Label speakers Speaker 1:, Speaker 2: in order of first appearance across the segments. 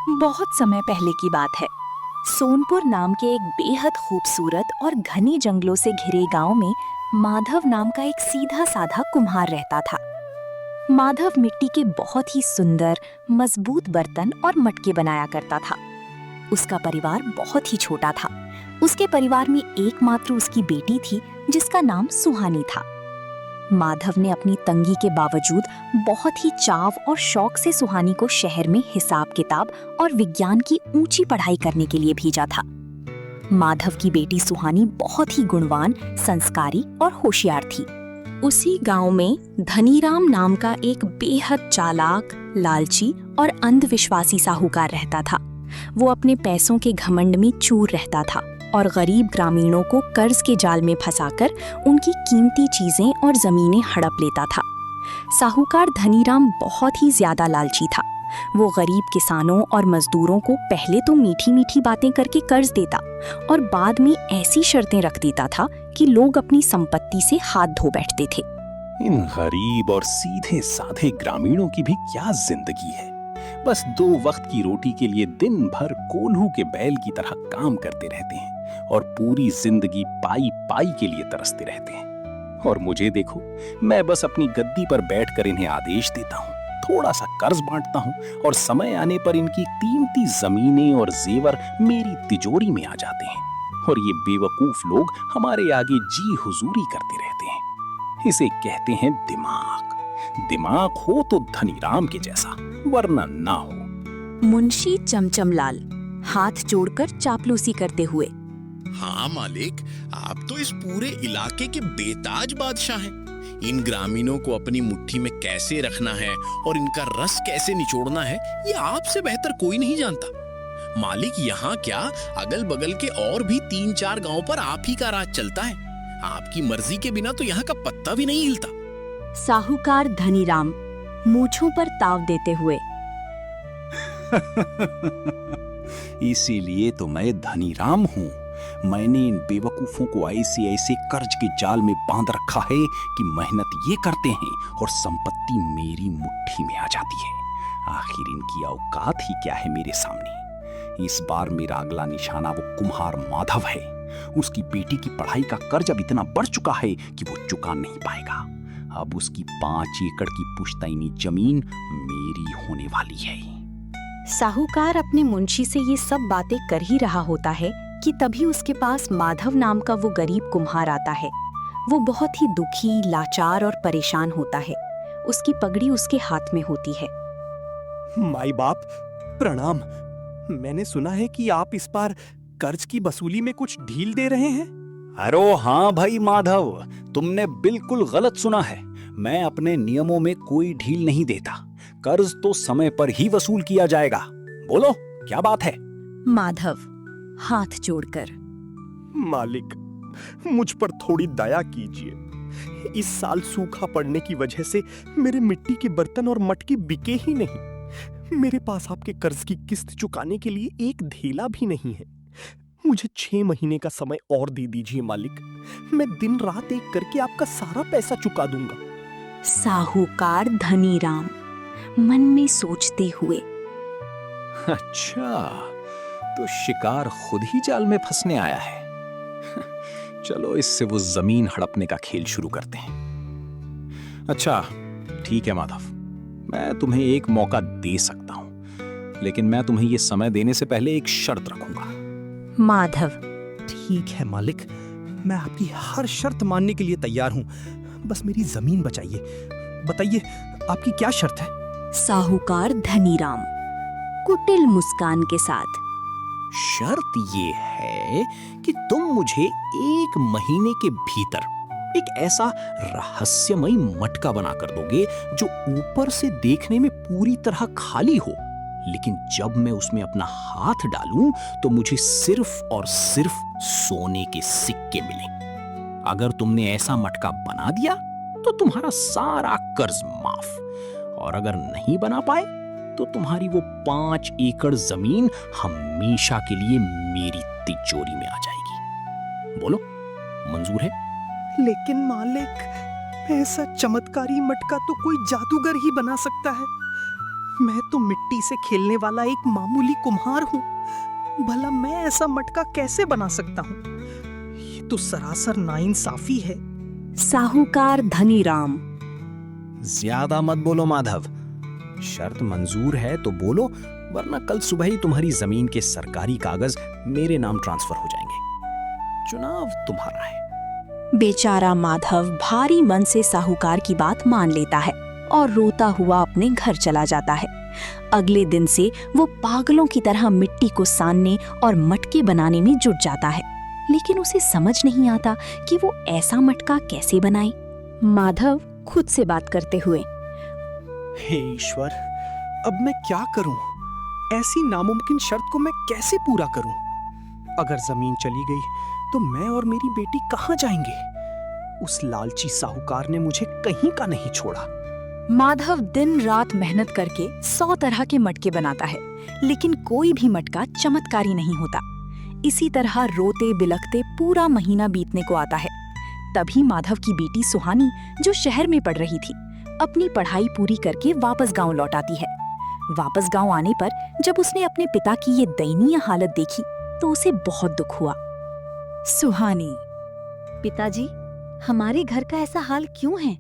Speaker 1: बहुत समय पहले की बात है। सोनपुर नाम के एक बेहद खूबसूरत और घने जंगलों से घिरे गांव में माधव नाम का एक सीधा साधा कुम्हार रहता था। माधव मिट्टी के बहुत ही सुंदर, मजबूत बर्तन और मटके बनाया करता था। उसका परिवार बहुत ही छोटा था। उसके परिवार में एकमात्र उसकी बेटी थी जिसका नाम सुहानी था। माधव ने अपनी तंगी के बावजूद बहुत ही चाव और शौक से सुहानी को शहर में हिसाब किताब और विज्ञान की ऊंची पढ़ाई करने के लिए भेजा था। माधव की बेटी सुहानी बहुत ही गुणवान, संस्कारी और होशियार थी। उसी गांव में धनीराम नाम का एक बेहद चालाक, लालची और अंधविश्वासी साहूकार रहता था। वो अपने पैसों के घमंड में चूर रहता था और गरीब ग्रामीणों को कर्ज के जाल में फंसाकर उनकी कीमती चीजें और जमीनें हड़प लेता था। साहूकार धनीराम बहुत ही ज्यादा लालची था। वो गरीब किसानों और मजदूरों को पहले तो मीठी मीठी बातें करके कर्ज देता और बाद में ऐसी शर्तें रख देता था कि लोग अपनी संपत्ति से हाथ धो बैठते थे।
Speaker 2: इन गरीब और सीधे साधे ग्रामीणों की भी क्या जिंदगी है। बस 2 वक्त की रोटी के लिए दिन भर कोल्हू के बैल की तरह काम करते रहते हैं और पूरी जिंदगी पाई पाई के लिए तरसते रहते हैं। और मुझे देखो, मैं बस अपनी गद्दी पर बैठकर इन्हें आदेश देता हूँ, थोड़ा सा कर्ज बांटता हूँ और समय आने पर इनकी कीमती जमीनें और जेवर मेरी तिजोरी में आ जाते हैं और ये बेवकूफ लोग हमारे आगे जी हुजूरी करते रहते हैं। इसे कहते हैं दिमाग। दिमाग हो तो धनीराम के जैसा, वरना ना हो।
Speaker 1: मुंशी चमचमलाल हाथ जोड़कर चापलूसी करते हुए,
Speaker 3: हाँ मालिक, आप तो इस पूरे इलाके के बेताज बादशाह हैं। इन ग्रामीणों को अपनी मुट्ठी में कैसे रखना है और इनका रस कैसे निचोड़ना है, ये आपसे बेहतर कोई नहीं जानता। मालिक, यहाँ क्या, अगल बगल के और भी 3-4 गांव पर आप ही का राज चलता है। आपकी मर्जी के बिना तो यहाँ का पत्ता भी नहीं हिलता।
Speaker 1: साहूकार धनीराम मूंछों पर ताव देते हुए,
Speaker 2: इसीलिए तो मैं धनीराम हूँ। मैंने इन बेवकूफों को ऐसे ऐसे कर्ज के जाल में बांध रखा है कि मेहनत ये करते हैं और संपत्ति मेरी मुट्ठी में आ जाती है। आखिर इनकी औकात ही क्या है मेरे सामने। इस बार मेरा अगला निशाना वो कुम्हार माधव है। उसकी बेटी की पढ़ाई का कर्ज अब इतना बढ़ चुका है कि वो चुका नहीं पाएगा। अब उसकी 5 एकड़ की पुश्तैनी जमीन मेरी होने वाली है।
Speaker 1: साहूकार अपने मुंशी से ये सब बातें कर ही रहा होता है कि तभी उसके पास माधव नाम का वो गरीब कुम्हार आता है। वो बहुत ही दुखी, लाचार और परेशान होता है। उसकी पगड़ी उसके हाथ में होती है।
Speaker 4: माई बाप, प्रणाम। मैंने सुना है कि आप इस बार कर्ज की वसूली में कुछ ढील दे रहे हैं।
Speaker 5: अरे हाँ भाई माधव, तुमने बिल्कुल गलत सुना है। मैं अपने नियमों में कोई ढील नहीं देता। कर्ज तो समय पर ही वसूल किया जाएगा। बोलो, क्या बात है?
Speaker 1: माधव हाथ जोड़कर,
Speaker 4: मालिक, मुझ पर थोड़ी दया कीजिए। इस साल सूखा पड़ने की वजह से मेरे मिट्टी के बर्तन और मटके बिके ही नहीं। मेरे पास आपके कर्ज की किस्त चुकाने के लिए एक धेला भी नहीं है। मुझे 6 महीने का समय और दे दीजिए मालिक। मैं दिन रात एक करके आपका सारा पैसा चुका दूंगा।
Speaker 1: साहूकार धनीराम मन में सोचते हुए,
Speaker 2: अच्छा, तो शिकार खुद ही जाल में फंसने आया है। चलो, इससे वो जमीन हड़पने का खेल शुरू करते हैं। अच्छा, ठीक है माधव, मैं तुम्हें एक मौका दे सकता हूं, लेकिन मैं तुम्हें ये समय देने से पहले एक शर्त रखूंगा।
Speaker 1: माधव,
Speaker 4: ठीक है मालिक, मैं आपकी हर शर्त मानने के लिए तैयार हूँ। बस मेरी जमीन बचाइए। बताइए, आपकी क्या शर्त है?
Speaker 1: साहूकार धनीराम कुटिल मुस्कान के साथ,
Speaker 2: शर्त ये है कि तुम मुझे 1 महीने के भीतर एक ऐसा रहस्यमयी मटका बनाकर दोगे जो ऊपर से देखने में पूरी तरह खाली हो, लेकिन जब मैं उसमें अपना हाथ डालूं तो मुझे सिर्फ और सिर्फ सोने के सिक्के मिले। अगर तुमने ऐसा मटका बना दिया तो तुम्हारा सारा कर्ज माफ, और अगर नहीं बना पाए तो तुम्हारी वो 5 एकड़ जमीन हमेशा के लिए मेरी तिजोरी में आ जाएगी। बोलो, मंजूर है?
Speaker 4: लेकिन मालिक, ऐसा चमत्कारी मटका तो कोई जादूगर ही बना सकता है। मैं तो मिट्टी से खेलने वाला एक मामूली कुम्हार हूँ। भला मैं ऐसा मटका कैसे बना सकता हूँ? ये तो सरासर नाइंसाफी है।
Speaker 1: साहूकार धनीराम।
Speaker 5: ज्यादा मत बोलो माधव। शर्त मंजूर है तो बोलो, वरना कल सुबह ही तुम्हारी जमीन के सरकारी कागज मेरे नाम ट्रांसफर हो जाएंगे। चुनाव तुम्हारा है।
Speaker 1: बेचारा माधव भारी मन से साहूकार की बात मान लेता है और रोता हुआ अपने घर चला जाता है। अगले दिन से वो पागलों की तरह मिट्टी को सानने और मटके बनाने में जुट जाता है, लेकिन उसे समझ नहीं आता कि वो ऐसा मटका कैसे बनाए। माधव खुद से बात करते हुए,
Speaker 4: हे ईश्वर, अब मैं क्या करूं? ऐसी नामुमकिन शर्त को मैं कैसे पूरा करूं? अगर जमीन चली गई तो मैं और मेरी बेटी कहां जाएंगे? उस लालची साहूकार ने मुझे कहीं का नहीं छोड़ा।
Speaker 1: माधव दिन रात मेहनत करके 100 तरह के मटके बनाता है, लेकिन कोई भी मटका चमत्कारी नहीं होता। इसी तरह रोते बिलखते पूरा महीना बीतने को आता है। तभी माधव की बेटी सुहानी, जो शहर में पढ़ रही थी, अपनी पढ़ाई पूरी करके वापस गांव लौट आती है। वापस गांव आने पर जब उसने अपने पिता की ये दयनीय हालत देखी तो उसे बहुत दुख हुआ। सुहानी,
Speaker 6: पिताजी, हमारे घर का ऐसा हाल क्यों है?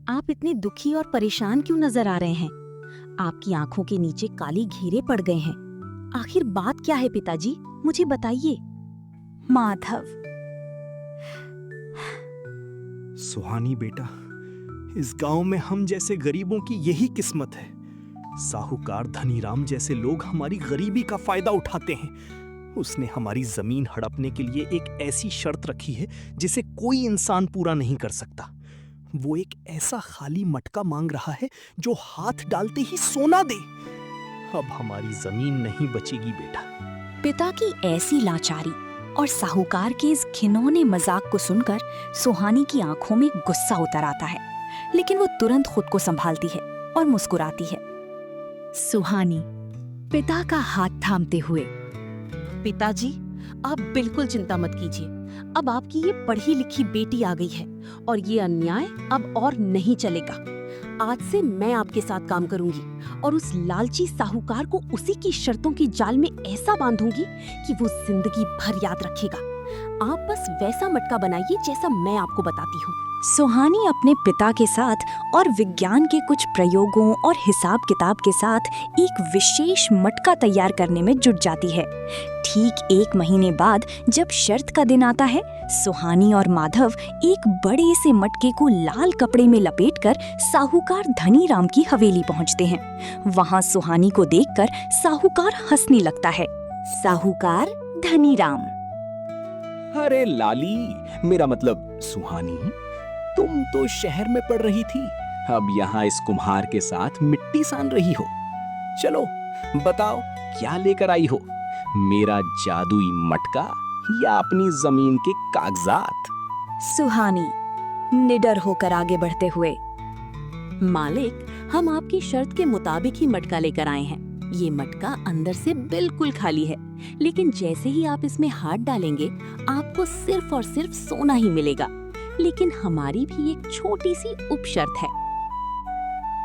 Speaker 6: आप इतने दुखी और परेशान क्यों नजर आ रहे हैं? आपकी आंखों के नीचे काली घेरे पड़ गए हैं। आखिर बात क्या है पिताजी, मुझे बताइए।
Speaker 1: माधव,
Speaker 4: सुहानी बेटा, इस गांव में हम जैसे गरीबों की यही किस्मत है। साहूकार धनीराम जैसे लोग हमारी गरीबी का फायदा उठाते हैं। उसने हमारी जमीन हड़पने के लिए एक ऐसी शर्त रखी है जिसे कोई इंसान पूरा नहीं कर सकता। वो एक ऐसा खाली मटका मांग रहा है जो हाथ डालते ही सोना दे। अब हमारी जमीन नहीं बचेगी बेटा।
Speaker 1: पिता की ऐसी लाचारी और साहूकार के इस घिनौने मजाक को सुनकर सुहानी की आंखों में गुस्सा उतर आता है, लेकिन वो तुरंत खुद को संभालती है और मुस्कुराती है। सुहानी पिता का हाथ थामते हुए,
Speaker 6: पिताजी, आप बिल्कुल चिंता मत कीजिए। अब आपकी ये पढ़ी लिखी बेटी आ गई है और ये अन्याय अब और नहीं चलेगा। आज से मैं आपके साथ काम करूंगी और उस लालची साहूकार को उसी की शर्तों की जाल में ऐसा बांधूंगी कि वो जिंदगी भर याद रखेगा। आप बस वैसा मटका बनाइए जैसा मैं आपको बताती हूँ।
Speaker 1: सुहानी अपने पिता के साथ और विज्ञान के कुछ प्रयोगों और हिसाब किताब के साथ एक विशेष मटका तैयार करने में जुट जाती है। ठीक 1 महीने बाद जब शर्त का दिन आता है, सुहानी और माधव एक बड़े से मटके को लाल कपड़े में लपेटकर साहूकार धनीराम की हवेली पहुंचते हैं। वहां सुहानी को देखकर साहूकार हंसने लगता है। साहूकार धनीराम,
Speaker 2: अरे लाली, मेरा मतलब सुहानी, तुम तो शहर में पढ़ रही थी, अब यहाँ इस कुम्हार के साथ मिट्टी सान रही हो। चलो बताओ, क्या लेकर आई हो? मेरा जादुई मटका या अपनी जमीन के कागजात?
Speaker 1: सुहानी निडर होकर आगे बढ़ते हुए,
Speaker 6: मालिक, हम आपकी शर्त के मुताबिक ही मटका लेकर आए हैं। ये मटका अंदर से बिल्कुल खाली है, लेकिन जैसे ही आप इसमें हाथ डालेंगे आपको सिर्फ और सिर्फ सोना ही मिलेगा। लेकिन हमारी भी एक छोटी सी उपशर्त है।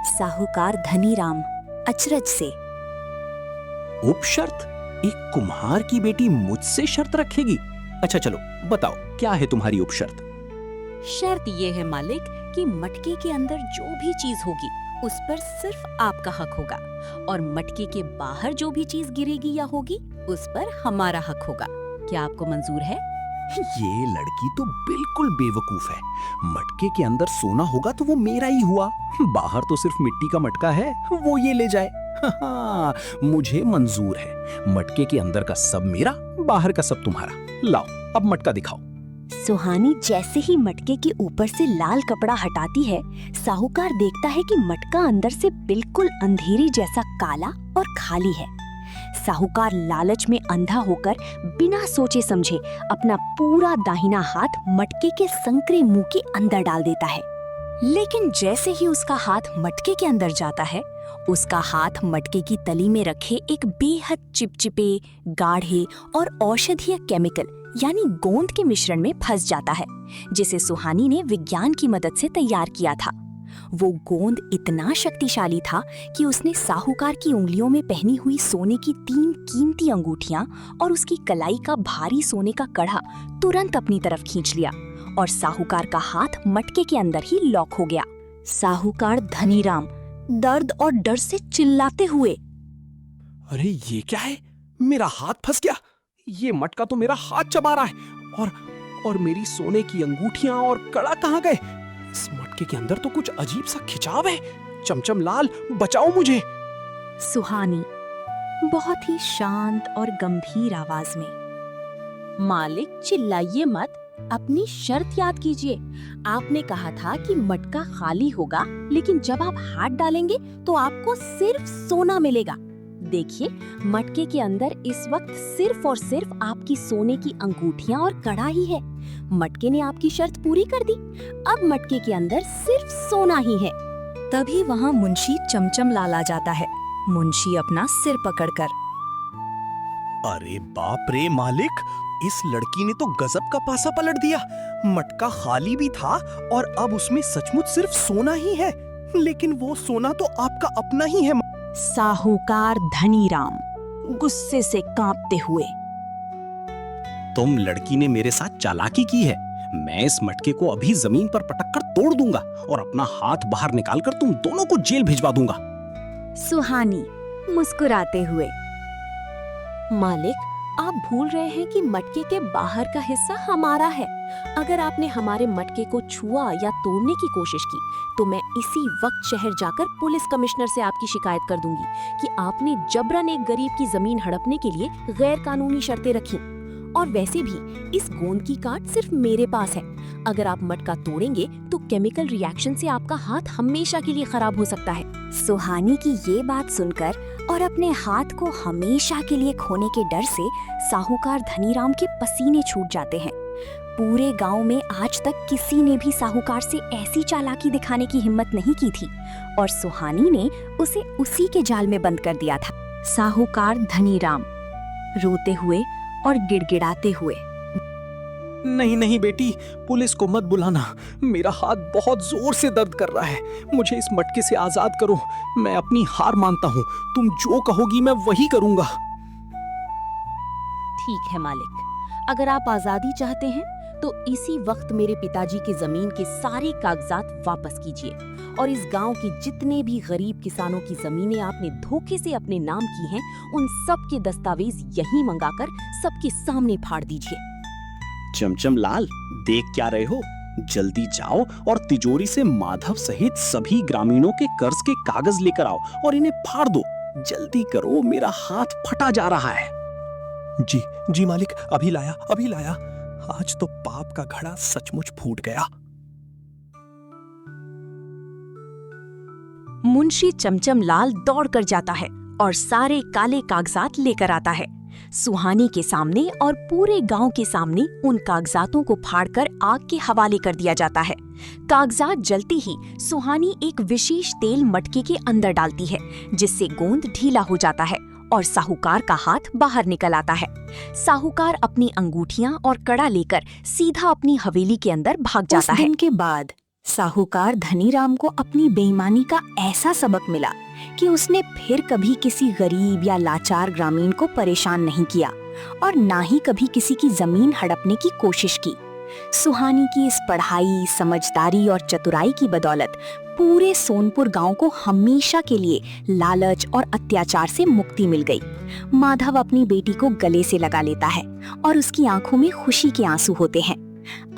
Speaker 1: साहूकार धनीराम अचरज से,
Speaker 2: उपशर्त? एक कुम्हार की बेटी मुझसे शर्त रखेगी? अच्छा चलो बताओ, क्या है तुम्हारी उपशर्त?
Speaker 6: शर्त ये है मालिक कि मटके के अंदर जो भी चीज होगी उस पर सिर्फ आपका हक होगा, और मटके के बाहर जो भी चीज गिरेगी या होगी उस पर हमारा हक होगा। क्या आपको मंजूर है?
Speaker 2: ये लड़की तो बिल्कुल बेवकूफ है। मटके के अंदर सोना होगा तो वो मेरा ही हुआ, बाहर तो सिर्फ मिट्टी का मटका है, वो ये ले जाए। हाँ, मुझे मंजूर है। मटके के अंदर का सब मेरा, बाहर का सब तुम्हारा। लाओ अब मटका दिखाओ।
Speaker 1: सुहानी जैसे ही मटके के ऊपर से लाल कपड़ा हटाती है, साहूकार देखता है कि मटका अंदर से बिल्कुल अंधेरी जैसा काला और खाली है। साहूकार लालच में अंधा होकर बिना सोचे समझे अपना पूरा दाहिना हाथ मटके के संकरे मुंह के अंदर डाल देता है। लेकिन जैसे ही उसका हाथ मटके के अंदर जाता है, उसका हाथ मटके की तली में रखे एक बेहद चिपचिपे, गाढ़े और औषधीय केमिकल यानी गोंद के मिश्रण में फंस जाता है, जिसे सुहानी ने विज्ञान की मदद से तैयार किया था। वो गोंद इतना शक्तिशाली था कि उसने साहूकार की उंगलियों में पहनी हुई सोने की 3 कीमती अंगूठियां और उसकी कलाई का भारी सोने का कड़ा तुरंत अपनी तरफ खींच लिया और साहूकार का हाथ मटके के अंदर ही लॉक हो गया। साहूकार धनीराम दर्द और डर से चिल्लाते हुए,
Speaker 4: अरे ये क्या है? मेरा हाथ फंस गया। ये मटका तो मेरा हाथ चबा रहा है और मेरी सोने की अंगूठियां और कड़ा कहाँ गए? इस मटके के अंदर तो कुछ अजीब सा खिंचाव है। चमचम लाल, बचाओ मुझे।
Speaker 1: सुहानी बहुत ही शांत और गंभीर आवाज में,
Speaker 6: मालिक चिल्लाइए मत, अपनी शर्त याद कीजिए। आपने कहा था कि मटका खाली होगा, लेकिन जब आप हाथ डालेंगे तो आपको सिर्फ सोना मिलेगा। देखिए, मटके के अंदर इस वक्त सिर्फ और सिर्फ आपकी सोने की अंगूठियां और कड़ा ही है। मटके ने आपकी शर्त पूरी कर दी। अब मटके के अंदर सिर्फ सोना ही है।
Speaker 1: तभी वहाँ मुंशी चमचम लाल आ जाता है। मुंशी अपना सिर पकड़कर,
Speaker 4: अरे बाप रे मालिक, इस लड़की ने तो गजब का पासा पलट दिया। मटका खाली भी था और अब उसमें सचमुच सिर्फ सोना ही है। लेकिन वो सोना तो आपका अपना ही है।
Speaker 1: साहूकार धनीराम गुस्से से कांपते हुए,
Speaker 2: तुम लड़की ने मेरे साथ चालाकी की है। मैं इस मटके को अभी जमीन पर पटक कर तोड़ दूंगा और अपना हाथ बाहर निकालकर तुम दोनों को जेल भिजवा दूंगा।
Speaker 1: सुहानी मुस्कुराते हुए,
Speaker 6: मालिक, आप भूल रहे हैं कि मटके के बाहर का हिस्सा हमारा है। अगर आपने हमारे मटके को छुआ या तोड़ने की कोशिश की तो मैं इसी वक्त शहर जाकर पुलिस कमिश्नर से आपकी शिकायत कर दूंगी कि आपने जबरन एक गरीब की जमीन हड़पने के लिए गैर कानूनी शर्तें रखी। और वैसे भी इस गोंद की काट सिर्फ मेरे पास है। अगर आप मटका तोड़ेंगे तो केमिकल रिएक्शन से आपका हाथ हमेशा के लिए खराब हो सकता है।
Speaker 1: सुहानी की ये बात सुनकर और अपने हाथ को हमेशा के लिए खोने के डर से साहूकार धनीराम के पसीने छूट जाते हैं। पूरे गांव में आज तक किसी ने भी साहूकार से ऐसी चालाकी दिखाने की हिम्मत नहीं की थी और सुहानी ने उसे उसी के जाल में बंद कर दिया था। साहूकार धनीराम रोते हुए और गिड़गिड़ाते हुए,
Speaker 5: नहीं नहीं बेटी, पुलिस को मत बुलाना। मेरा हाथ बहुत जोर से दर्द कर रहा है। मुझे इस मटके से आजाद करो। मैं अपनी हार मानता हूँ। तुम जो कहोगी मैं वही करूँगा।
Speaker 6: ठीक है मालिक, अगर आप आजादी चाहते हैं तो इसी वक्त मेरे पिताजी की जमीन के सारे कागजात वापस कीजिए और इस गांव के जितने भी गरीब किसानों की जमीनें आपने धोखे से अपने नाम की हैं, उन सब के दस्तावेज यहीं मंगाकर सबके सामने फाड़ दीजिए।
Speaker 2: चमचम लाल, देख क्या रहे हो? जल्दी जाओ और तिजोरी से माधव सहित सभी ग्रामीणों के कर्ज के कागज लेकर आओ और इन्हें फाड़ दो। जल्दी करो, मेरा हाथ फटा जा रहा है।
Speaker 4: जी मालिक, अभी लाया। आज तो पाप का घड़ा सचमुच फूट गया।
Speaker 1: मुंशी चमचम लाल दौड़कर जाता है और सारे काले कागजात लेकर आता है। सुहानी के सामने और पूरे गांव के सामने उन कागजातों को फाड़कर आग के हवाले कर दिया जाता है। कागजात जलते ही सुहानी एक विशेष तेल मटके के अंदर डालती है, जिससे गोंद ढीला हो जाता है और साहूकार का हाथ बाहर निकल आता है। साहूकार अपनी अंगूठियां और कड़ा लेकर सीधा अपनी हवेली के अंदर भाग जाता है। उस दिन के बाद साहूकार धनीराम को अपनी बेईमानी का ऐसा सबक मिला कि उसने फिर कभी किसी गरीब या लाचार ग्रामीण को परेशान नहीं किया और ना ही कभी किसी की जमीन हड़पने की कोशिश की। सुहानी की इस पढ़ाई, समझदारी और चतुराई की बदौलत पूरे सोनपुर गांव को हमेशा के लिए लालच और अत्याचार से मुक्ति मिल गई। माधव अपनी बेटी को गले से लगा लेता है और उसकी आंखों में खुशी के आंसू होते हैं।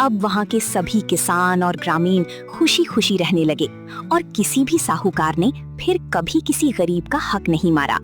Speaker 1: अब वहाँ के सभी किसान और ग्रामीण खुशी खुशी रहने लगे और किसी भी साहूकार ने फिर कभी किसी गरीब का हक नहीं मारा।